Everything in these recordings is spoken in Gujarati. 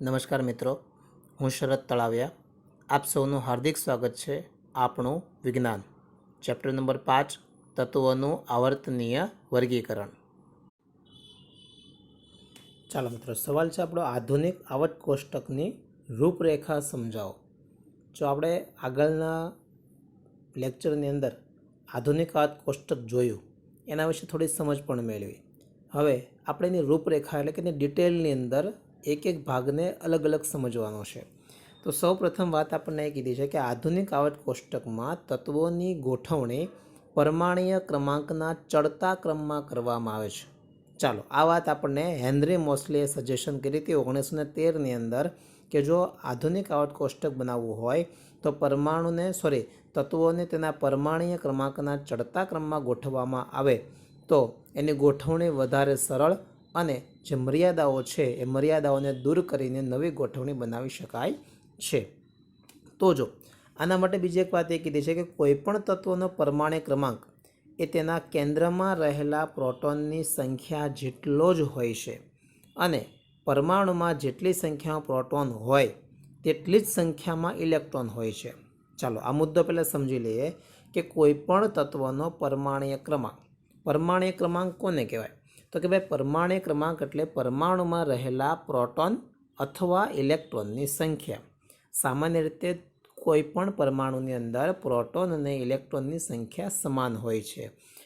નમસ્કાર મિત્રો, હું શરદ તળાવિયા. આપ સૌનું હાર્દિક સ્વાગત છે આપણું વિજ્ઞાન ચેપ્ટર નંબર 5 તત્વોનું આવર્તનીય વર્ગીકરણ. ચાલો મિત્રો, સવાલ છે આપણો આધુનિક આવર્ત કોષ્ટકની રૂપરેખા સમજાવો. જો આપણે આગળના લેક્ચરની અંદર આધુનિક આવર્ત કોષ્ટક જોયું, એના વિશે થોડી સમજ પણ મેળવી. હવે આપણે એની રૂપરેખા એટલે કે એની ડિટેલની અંદર એક એક ભાગને અલગ અલગ સમજવાનો છે. તો સૌ પ્રથમ વાત આપણને એ કીધી છે કે આધુનિક આવર્ત કોષ્ટકમાં તત્વોની ગોઠવણી પરમાણીય ક્રમાંકના ચડતા ક્રમમાં કરવામાં આવે છે. ચાલો, આ વાત આપણને હેનરી મોસ્લીએ સજેશન કરી હતી 1913ની અંદર કે જો આધુનિક આવર્ત કોષ્ટક બનાવવું હોય તો તત્વોને તેના પરમાણીય ક્રમાંકના ચડતા ક્રમમાં ગોઠવવામાં આવે તો એની ગોઠવણી વધારે સરળ અને જે મર્યાદાઓ છે એ મર્યાદાઓને દૂર કરીને નવી ગોઠવણી બનાવી શકાય છે. તો જો આના માટે બીજી એક વાત એ કીધી છે કે કોઈપણ તત્વનો પરમાણ્વીય ક્રમાંક એ તેના કેન્દ્રમાં રહેલા પ્રોટોનની સંખ્યા જેટલો જ હોય છે અને પરમાણુમાં જેટલી સંખ્યામાં પ્રોટોન હોય તેટલી જ સંખ્યામાં ઇલેક્ટ્રોન હોય છે. ચાલો, આ મુદ્દો પહેલાં સમજી લઈએ કે કોઈપણ તત્વનો પરમાણ્વીય ક્રમાંક કોને કહેવાય? તો કે ભાઈ, પરમાણ્વીય ક્રમાંક એટલે પરમાણુમાં રહેલા પ્રોટોન અથવા ઇલેક્ટ્રોનની સંખ્યા. સામાન્ય રીતે કોઈ પણ પરમાણુની અંદર પ્રોટોન અને ઇલેક્ટ્રોનની સંખ્યા સમાન હોય છે.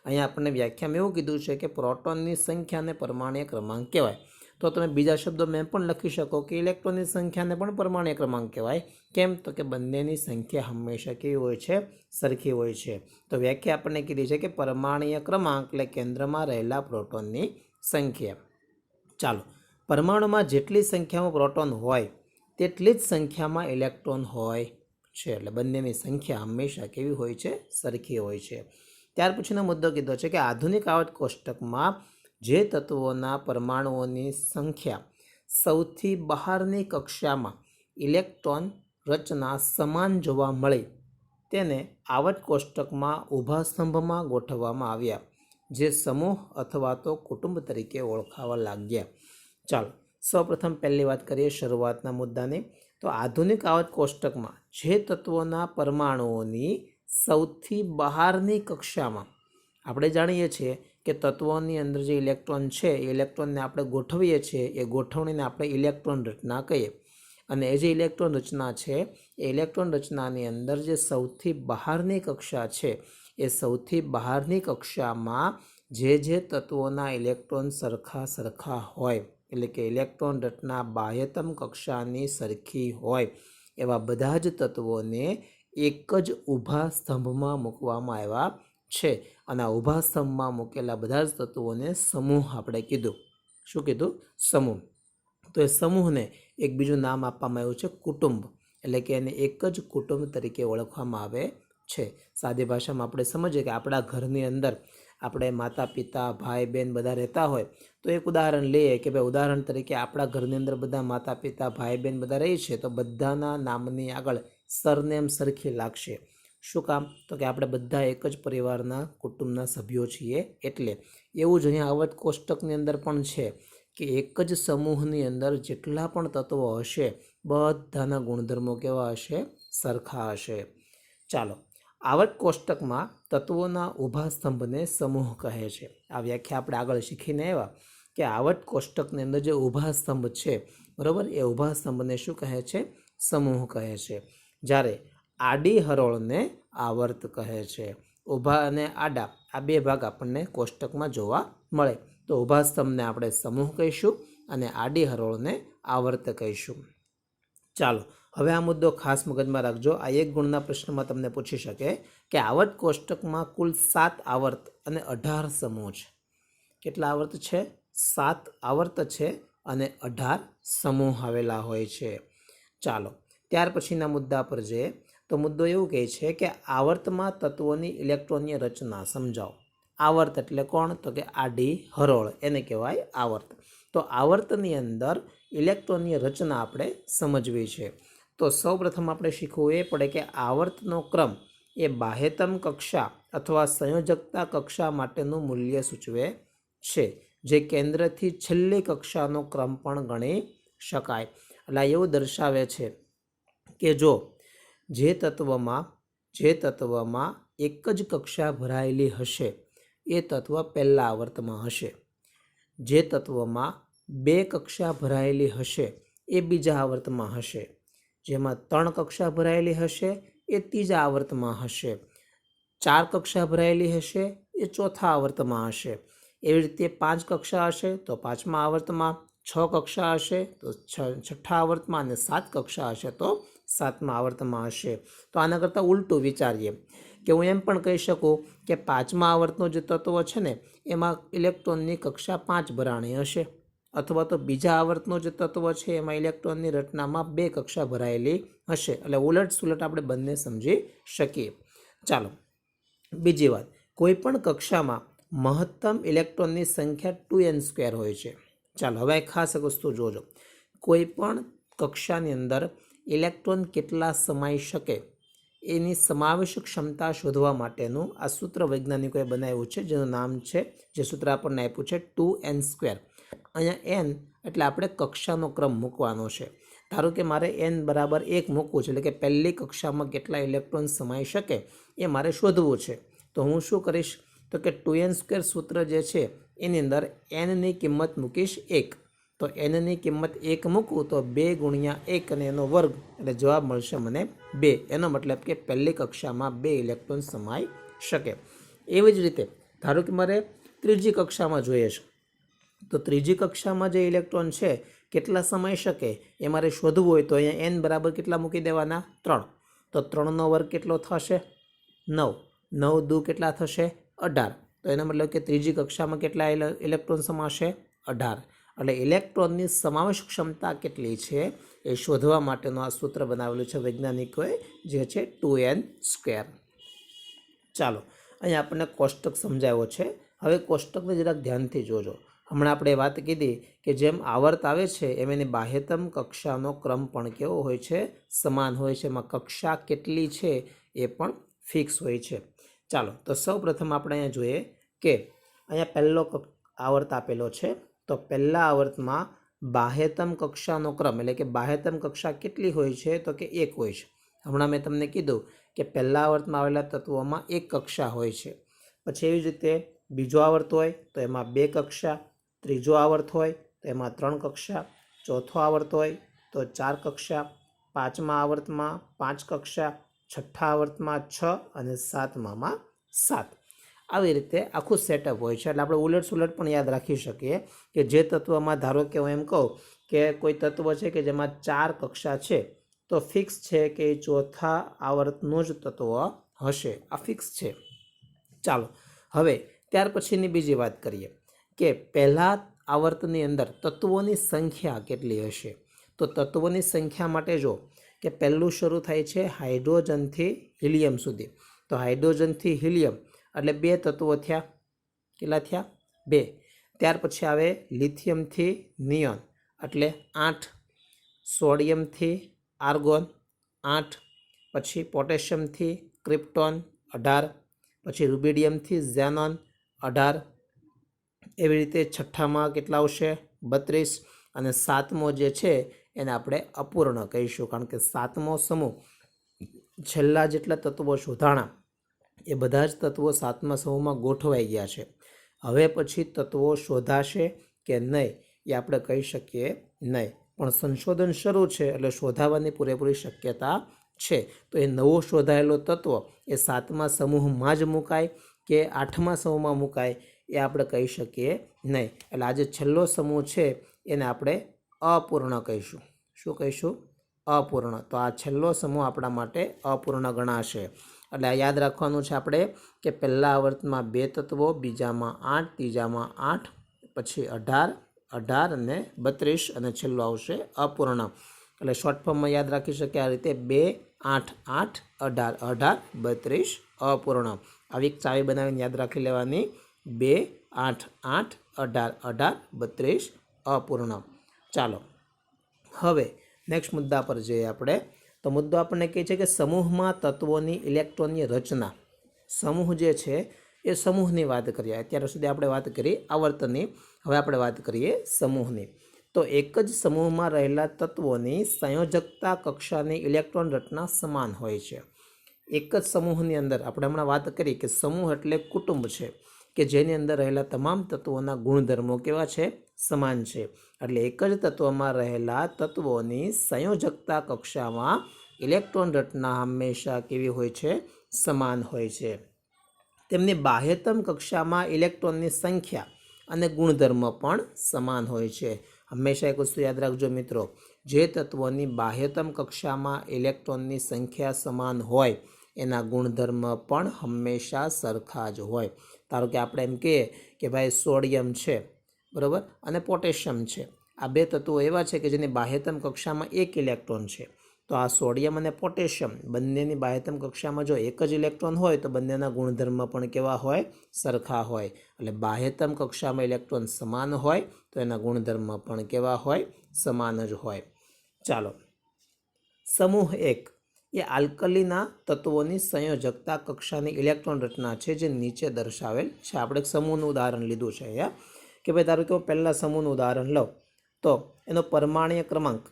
અહીંયા આપણને વ્યાખ્યામાં એવું કીધું છે કે પ્રોટોનની સંખ્યાને પરમાણ્વીય ક્રમાંક કહેવાય. તો તમે બીજા શબ્દોમાં એમ પણ લખી શકો કે ઇલેક્ટ્રોનની સંખ્યાને પણ પરમાણ્વીય ક્રમાંક કહેવાય. કેમ? તો કે બંનેની સંખ્યા હંમેશા કેવી હોય છે? સરખી હોય છે. તો વ્યાખ્યા આપણને કીધી છે કે પરમાણ્વીય ક્રમાંક એટલે કેન્દ્રમાં રહેલા પ્રોટોનની સંખ્યા. ચાલો, પરમાણુમાં જેટલી સંખ્યામાં પ્રોટોન હોય તેટલી જ સંખ્યામાં ઇલેક્ટ્રોન હોય છે. એટલે બંનેની સંખ્યા હંમેશા કેવી હોય છે? સરખી હોય છે. ત્યાર પછીનો મુદ્દો કીધો છે કે આધુનિક આવર્ત કોષ્ટકમાં જે તત્વોના પરમાણુઓની સંખ્યા સૌથી બહારની કક્ષામાં ઇલેક્ટ્રોન રચના સમાન જોવા મળી તેને આવર્ત કોષ્ટકમાં ઊભા સ્તંભમાં ગોઠવવામાં આવ્યા, જે સમૂહ અથવા તો કુટુંબ તરીકે ઓળખાવા લાગ્યા. ચાલો, સૌપ્રથમ પહેલી વાત કરીએ શરૂઆતના મુદ્દાની. તો આધુનિક આવર્ત કોષ્ટકમાં જે તત્વોના પરમાણુઓની સૌથી બહારની કક્ષામાં, આપણે જાણીએ છીએ કે તત્વોની અંદર જે ઇલેક્ટ્રોન છે એ ઇલેક્ટ્રોનને આપણે ગોઠવીએ છીએ, એ ગોઠવણીને આપણે ઇલેક્ટ્રોન રચના કહીએ. અને એ જે ઇલેક્ટ્રોન રચના છે એ ઇલેક્ટ્રોન રચનાની અંદર જે સૌથી બહારની કક્ષા છે એ સૌથી બહારની કક્ષામાં જે તત્વોના ઇલેક્ટ્રોન સરખા હોય, એટલે કે ઇલેક્ટ્રોન રચના બાહ્યતમ કક્ષાની સરખી હોય એવા બધા જ તત્વોને એક જ ઊભા સ્તંભમાં મૂકવામાં આવ્યા છે. અને આ ઊભા સ્તંભમાં મૂકેલા બધા જ તત્વોને સમૂહ આપણે કીધું. શું કીધું? સમૂહ. તો એ સમૂહને એક બીજું નામ આપવામાં આવ્યું છે કુટુંબ. એટલે કે એને એક જ કુટુંબ તરીકે ઓળખવામાં આવે છે. સાદી ભાષામાં આપણે સમજીએ કે આપણા ઘરની અંદર આપણે માતા પિતા ભાઈ બહેન બધા રહેતા હોય તો એક ઉદાહરણ લઈએ કે ભાઈ, ઉદાહરણ તરીકે આપણા ઘરની અંદર બધા માતા પિતા ભાઈ બહેન બધા રહી છે તો બધાના નામની આગળ સરનેમ સરખી લાગશે. શું કામ? તો કે આપણે બધા એક જ પરિવારના કુટુંબના સભ્યો છીએ. એટલે એવું જ અહીંયા આવર્ત કોષ્ટકની અંદર પણ છે કે એક જ સમૂહની અંદર જેટલા પણ તત્વો હશે બધાના ગુણધર્મો કેવા હશે? સરખા હશે. ચાલો, આવર્ત કોષ્ટકમાં તત્વોના ઊભા સ્તંભને સમૂહ કહે છે. આ વ્યાખ્યા આપણે આગળ શીખીને આવ્યા કે આવર્ત કોષ્ટકની અંદર જે ઊભા સ્તંભ છે, બરાબર, એ ઊભા સ્તંભને શું કહે છે? સમૂહ કહે છે. જ્યારે આડી હરોળને આવર્ત કહે છે. ઊભા અને આડા આ બે ભાગ આપણને કોષ્ટકમાં જોવા મળે. તો ઊભા સ્તંભને આપણે સમૂહ કહીશું અને આડી હરોળને આવર્ત કહીશું. ચાલો, હવે આ મુદ્દો ખાસ મગજમાં રાખજો. આ એક ગુણના પ્રશ્નમાં તમને પૂછી શકે કે આવર્ત કોષ્ટકમાં કુલ 7 આવર્ત અને 18 સમૂહ છે. કેટલા આવર્ત છે? 7 આવર્ત છે અને 18 સમૂહ આવેલા હોય છે. ચાલો, ત્યાર પછીના મુદ્દા પર જઈએ તો મુદ્દો એવું કહે છે કે આવર્તમાં તત્વોની ઇલેક્ટ્રોનીય રચના સમજાવો. આવર્ત એટલે કોણ? તો કે આડી હરોળ, એને કહેવાય આવર્ત. તો આવર્તની અંદર ઇલેક્ટ્રોનીય રચના આપણે સમજવી છે. તો સૌપ્રથમ આપણે શીખવું એ પડે કે આવર્તનો ક્રમ એ બાહ્યતમ કક્ષા અથવા સંયોજકતા કક્ષા માટેનું મૂલ્ય સૂચવે છે, જે કેન્દ્રથી છેલ્લી કક્ષાનો ક્રમ પણ ગણી શકાય. એટલે આ એવું દર્શાવે છે કે જો જે તત્વમાં એક જ કક્ષા ભરાયેલી હશે એ તત્વ પહેલા આવર્તમાં હશે, જે તત્વમાં બે કક્ષા ભરાયેલી હશે એ બીજા આવર્તમાં હશે, જેમાં 3 કક્ષા ભરાયેલી હશે એ ત્રીજા આવર્તમાં હશે, 4 કક્ષા ભરાયેલી હશે એ ચોથા આવર્તમાં હશે, એવી રીતે 5 કક્ષા હશે તો 5મા આવર્તમાં, 6 કક્ષા હશે તો 6ઠ્ઠા આવર્તમાં અને 7 કક્ષા હશે તો 7મા આવર્તમાં હશે. તો આના કરતાં ઉલટું વિચારીએ કે હું એમ પણ કહી શકું કે 5મા આવર્તનો જે તત્વ છે ને એમાં ઇલેક્ટ્રોનની કક્ષા 5 ભરાણી હશે, અથવા તો બીજા આવર્તનો જે તત્વ છે એમાં ઇલેક્ટ્રોનની રચનામાં 2 કક્ષા ભરાયેલી હશે. એટલે ઉલટ સુલટ આપણે બંને સમજી શકીએ. ચાલો બીજી વાત, કોઈ પણ કક્ષામાં મહત્તમ ઇલેક્ટ્રોનની સંખ્યા 2n² હોય છે. ચાલો હવે ખાસ એક વસ્તુ જોજો, કોઈ પણ કક્ષાની અંદર ઇલેક્ટ્રોન કેટલા સમાઈ શકે એની સમાવેશ ક્ષમતા શોધવા માટેનું આ સૂત્ર વૈજ્ઞાનિકોએ બનાવ્યું છે, જેનું નામ છે, જે સૂત્ર આપણને આપ્યું છે 2n². અહીંયા n એટલે આપણે કક્ષાનો ક્રમ મૂકવાનો છે. ધારો કે મારે n બરાબર 1 મૂકવું છે, એટલે કે પહેલી કક્ષામાં કેટલા ઇલેક્ટ્રોન સમાઈ શકે એ મારે શોધવું છે. તો હું શું કરીશ તો કે 2n² સૂત્ર જે છે એની અંદર nની કિંમત મૂકીશ 1. તો nની કિંમત 1 મૂકું તો 2 ગુણ્યા 1 અને એનો વર્ગ એટલે જવાબ મળશે મને 2. એનો મતલબ કે પહેલી કક્ષામાં 2 ઇલેક્ટ્રોન સમાઈ શકે. એવી જ રીતે ધારો કે મારે ત્રીજી કક્ષામાં જોઈએ છે, તો ત્રીજી કક્ષામાં જે ઇલેક્ટ્રોન છે કેટલા સમાઈ શકે એ મારે શોધવું હોય તો અહીંયા n બરાબર કેટલા મૂકી દેવાના 3. તો 3નો વર્ગ કેટલો થશે 9. 9 દુ કેટલા થશે 18. તો એનો મતલબ કે ત્રીજી કક્ષામાં કેટલા ઇલેક્ટ્રોન સમાશે 18. એટલે ઇલેક્ટ્રોનની સમાવેશ ક્ષમતા કેટલી છે એ શોધવા માટેનું આ સૂત્ર બનાવેલું છે વૈજ્ઞાનિકોએ, જે છે 2n². ચાલો અહીંયા આપણને કોષ્ટક સમજાવ્યો છે. હવે કોષ્ટકને જરાક ધ્યાનથી જોજો. હમણાં આપણે વાત કીધી કે જેમ આવર્ત આવે છે એમ એની બાહ્યતમ કક્ષાનો ક્રમ પણ કેવો હોય છે, સમાન હોય છે. એમાં કક્ષા કેટલી છે એ પણ ફિક્સ હોય છે. ચાલો તો સૌ પ્રથમ આપણે અહીંયા જોઈએ કે અહીંયા પહેલો આવર્ત આપેલો છે. તો પહેલા આવર્તમાં બાહ્યતમ કક્ષાનો ક્રમ એટલે કે બાહ્યતમ કક્ષા કેટલી હોય છે તો કે 1 હોય છે. હમણાં મેં તમને કીધું કે પહેલા આવર્તમાં આવેલા તત્વોમાં 1 કક્ષા હોય છે. પછી એવી જ રીતે બીજો આવર્ત હોય તો એમાં 2 કક્ષા, ત્રીજો આવર્ત હોય તો એમાં 3 કક્ષા, ચોથો આવર્ત હોય તો 4 કક્ષા, 5મા આવર્તમાં 5 કક્ષા, 6ઠ્ઠા આવર્તમાં 6 અને 7મામાં 7. આવી રીતે આખું સેટઅપ હોય છે. એટલે આપણે ઉલટ સુલટ પણ યાદ રાખી શકીએ કે જે તત્વમાં ધારો કે હું એમ કહું કે કોઈ તત્વ છે કે જેમાં 4 કક્ષા છે તો ફિક્સ છે કે એ ચોથા આવર્તનું જ તત્વ હશે. આ ફિક્સ છે. ચાલો હવે ત્યાર પછીની બીજી વાત કરીએ કે પહેલા આવર્તની અંદર તત્વોની સંખ્યા કેટલી હશે. તો તત્વોની સંખ્યા માટે જો કે પહેલું શરૂ થાય છે હાઇડ્રોજનથી હિલિયમ સુધી. તો હાઇડ્રોજનથી હિલિયમ એટલે 2 તત્વો થયા. કેટલા થયા 2. ત્યાર પછી આવે લિથિયમથી નિયોન એટલે 8, સોડિયમથી આર્ગોન 8, પછી પોટેશિયમથી ક્રિપ્ટોન 18, પછી રૂબિડિયમથી ઝેનોન 18. એવી રીતે છઠ્ઠામાં કેટલા આવશે 32, અને 7મો જે છે એને આપણે અપૂર્ણ કહીશું, કારણ કે 7મો સમૂહ છેલ્લા જેટલા તત્વો શોધાણા એ બધા જ તત્વો 7મા સમૂહમાં ગોઠવાઈ ગયા છે. હવે પછી તત્વો શોધાશે કે નહીં એ આપણે કહી શકીએ નહીં, પણ સંશોધન શરૂ છે એટલે શોધાવાની પૂરેપૂરી શક્યતા છે. તો એ નવો શોધાયેલો તત્વ એ 7મા સમૂહમાં જ મુકાય કે 8મા સમૂહમાં મુકાય એ આપણે કહી શકીએ નહીં. એટલે આ જે છેલ્લો સમૂહ છે એને આપણે અપૂર્ણ કહીશું. શું કહીશું? અપૂર્ણ. તો આ છેલ્લો સમૂહ આપણા માટે અપૂર્ણ ગણાશે. એટલે આ યાદ રાખવાનું છે આપણે કે પહેલા આવર્તમાં 2 તત્વો, બીજામાં 8, ત્રીજામાં 8, પછી 18, 18 અને 32 અને છેલ્લું આવશે અપૂર્ણ. એટલે શોર્ટ ફોર્મમાં યાદ રાખી શકીએ આ રીતે 2, 8, 8, 18, 18, 32 અપૂર્ણ. આવી ચાવી બનાવીને યાદ રાખી લેવાની. 2, 8, 8, 18, 18, 32 અપૂર્ણ. ચાલો હવે નેક્સ્ટ મુદ્દા પર જઈએ આપણે. તો મુદ્દો આપણને કહે છે કે સમૂહમાં તત્વોની ઇલેક્ટ્રોનની રચના. સમૂહ જે છે એ સમૂહની વાત કરીએ. અત્યાર સુધી આપણે વાત કરી આવર્તનની, હવે આપણે વાત કરીએ સમૂહની. તો એક જ સમૂહમાં રહેલા તત્વોની સંયોજકતા કક્ષાની ઇલેક્ટ્રોન રચના સમાન હોય છે. એક જ સમૂહની અંદર આપણે હમણાં વાત કરી કે સમૂહ એટલે કુટુંબ છે કે જેની અંદર રહેલા તમામ તત્વોના ગુણધર્મો કેવા છે? સમાન છે. એટલે એક જ તત્વમાં રહેલા તત્વોની સંયોજકતા કક્ષામાં ઇલેક્ટ્રોન રચના હંમેશા કેવી હોય છે? સમાન હોય છે. તેમની બાહ્યતમ કક્ષામાં ઇલેક્ટ્રોનની સંખ્યા અને ગુણધર્મ પણ સમાન હોય છે. હંમેશા એક વસ્તુ યાદ રાખજો મિત્રો, જે તત્વોની બાહ્યતમ કક્ષામાં ઇલેક્ટ્રોનની સંખ્યા સમાન હોય એના ગુણધર્મ પણ હંમેશા સરખા જ હોય. ધારો કે આપણે એમ કહીએ કે ભાઈ સોડિયમ છે, બરાબર, અને પોટેશિયમ છે. આ બે તત્વો એવા છે કે જેની બાહ્યતમ કક્ષામાં એક ઇલેક્ટ્રોન છે. તો આ સોડિયમ અને પોટેશિયમ બંનેની બાહ્યતમ કક્ષામાં જો એક જ ઇલેક્ટ્રોન હોય તો બંનેના ગુણધર્મ પણ કેવા હોય? સરખા હોય. એટલે બાહ્યતમ કક્ષામાં ઇલેક્ટ્રોન સમાન હોય તો એના ગુણધર્મ પણ કેવા હોય? સમાન જ હોય. ચાલો, સમૂહ 1 એ આલ્કલીના તત્વોની સંયોજકતા કક્ષાની ઇલેક્ટ્રોન રચના છે જે નીચે દર્શાવેલ છે. આપણે એક સમૂહનું ઉદાહરણ લીધું છે અહીંયા કે ભાઈ ધારો કે હું પહેલાં સમૂહનું ઉદાહરણ લઉં તો એનો પરમાણ્વીય ક્રમાંક,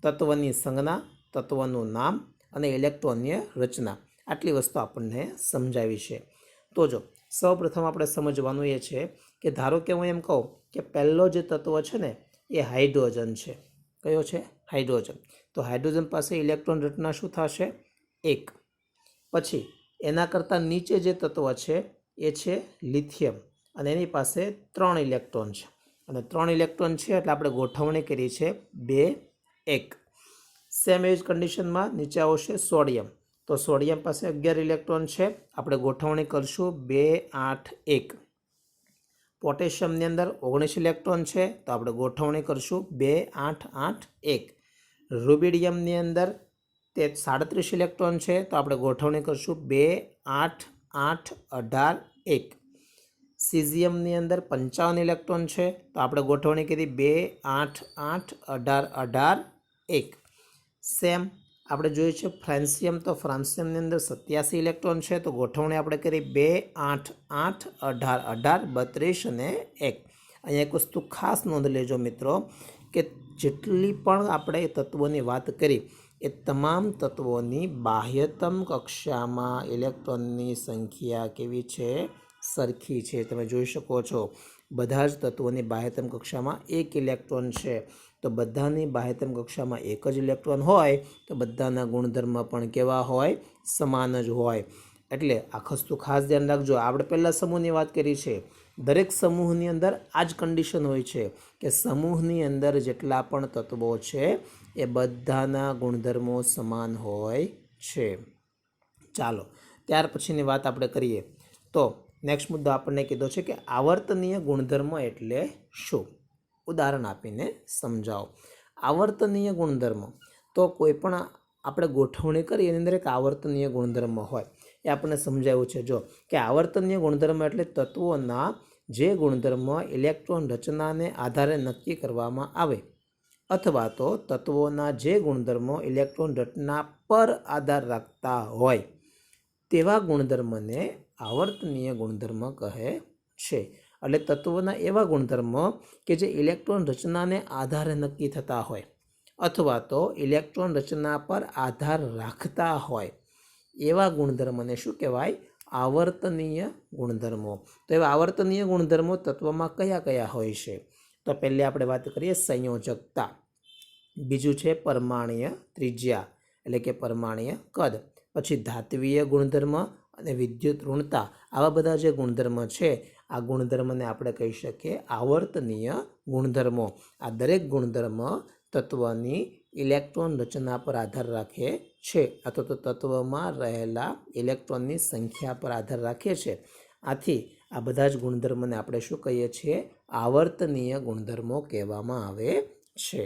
તત્વની સંજ્ઞા, તત્વનું નામ અને ઇલેક્ટ્રોનીય રચના, આટલી વસ્તુ આપણને સમજાવી છે. તો જો સૌપ્રથમ આપણે સમજવાનું એ છે કે ધારો કે હું એમ કહું કે પહેલો જે તત્વ છે ને એ હાઇડ્રોજન છે. કયો છે? હાઇડ્રોજન. તો હાઇડ્રોજન પાસે ઇલેક્ટ્રોન રચના શું થશે? 1. પછી એના કરતાં નીચે જે તત્વ છે એ છે લિથિયમ અને એની પાસે 3 ઇલેક્ટ્રોન છે. અને 3 ઇલેક્ટ્રોન છે એટલે આપણે ગોઠવણી કરી છે 2, 1. સેમ એજ કન્ડિશનમાં નીચે આવશે સોડિયમ. તો સોડિયમ પાસે 11 ઇલેક્ટ્રોન છે, આપણે ગોઠવણી કરશું 2, 8, 1. પોટેશિયમની અંદર 19 ઇલેક્ટ્રોન છે તો આપણે ગોઠવણી કરશું 2, 8, 8, 1. રૂબિડિયમની અંદર તે 37 ઇલેક્ટ્રોન છે તો આપણે ગોઠવણી કરશું 2, 8, 8, 18, 1. સીઝિયમની અંદર 55 ઇલેક્ટ્રોન છે તો આપણે ગોઠવણી કરી 2, 8, 8, 18, 18, 1. સેમ આપણે જોયું છે ફ્રાન્સિયમ. તો ફ્રાન્સિયમની અંદર 87 ઇલેક્ટ્રોન છે તો ગોઠવણી આપણે કરી 2, 8, 8, 18, 18, 32 અને 1. અહીંયા એક વસ્તુ ખાસ નોંધ લેજો મિત્રો કે જેટલી પણ આપણે તત્વોની વાત કરી એ તમામ તત્વોની બાહ્યતમ કક્ષામાં ઇલેક્ટ્રોનની સંખ્યા કેવી છે? સરખી છે. તમે જોઈ શકો છો બધા જ તત્વોની બાહ્યતમ કક્ષામાં એક ઇલેક્ટ્રોન છે. તો બધાની બાહ્યતમ કક્ષામાં એક જ ઇલેક્ટ્રોન હોય તો બધાના ગુણધર્મ પણ કેવા હોય? સમાન જ હોય. એટલે આ વસ્તુ ખાસ ધ્યાન રાખજો. આપણે પહેલાં સમૂહની વાત કરી છે. દરેક સમૂહની અંદર આ જ કન્ડિશન હોય છે કે સમૂહની અંદર જેટલા પણ તત્વો છે એ બધાના ગુણધર્મો સમાન હોય છે. ચાલો, ત્યાર પછીની વાત આપણે કરીએ તો નેક્સ્ટ મુદ્દો આપણને કીધો છે કે આવર્તનીય ગુણધર્મ એટલે શું? ઉદાહરણ આપીને સમજાવો. આવર્તનીય ગુણધર્મો તો કોઈ પણ આપણે ગોઠવણી કરીએ એની અંદર એક આવર્તનીય ગુણધર્મ હોય એ આપણને સમજાવ્યું છે. જો કે આવર્તનીય ગુણધર્મ એટલે તત્વોના જે ગુણધર્મ ઇલેક્ટ્રોન રચનાને આધારે નક્કી કરવામાં આવે અથવા તો તત્વોના જે ગુણધર્મો ઇલેક્ટ્રોન રચના પર આધાર રાખતા હોય તેવા ગુણધર્મને આવર્તનીય ગુણધર્મ કહે છે. એટલે તત્વોના એવા ગુણધર્મો કે જે ઇલેક્ટ્રોન રચનાને આધારે નક્કી થતા હોય અથવા તો ઇલેક્ટ્રોન રચના પર આધાર રાખતા હોય એવા ગુણધર્મને શું કહેવાય? આવર્તનીય ગુણધર્મો. તો એવા આવર્તનીય ગુણધર્મો તત્વમાં કયા કયા હોય છે? તો પહેલે આપણે વાત કરીએ સંયોજકતા, બીજું છે પરમાણ્વીય ત્રિજ્યા એટલે કે પરમાણ્વીય કદ, પછી ધાત્વીય ગુણધર્મ અને વિદ્યુત ઋણતા. આવા બધા જે ગુણધર્મ છે આ ગુણધર્મને આપણે કહી શકીએ આવર્તનીય ગુણધર્મો. આ દરેક ગુણધર્મ તત્વની ઇલેક્ટ્રોન રચના પર આધાર રાખે છે અથવા તો તત્વમાં રહેલા ઇલેક્ટ્રોનની સંખ્યા પર આધાર રાખે છે. આથી આ બધા જ ગુણધર્મને આપણે શું કહીએ છીએ? આવર્તનીય ગુણધર્મો કહેવામાં આવે છે.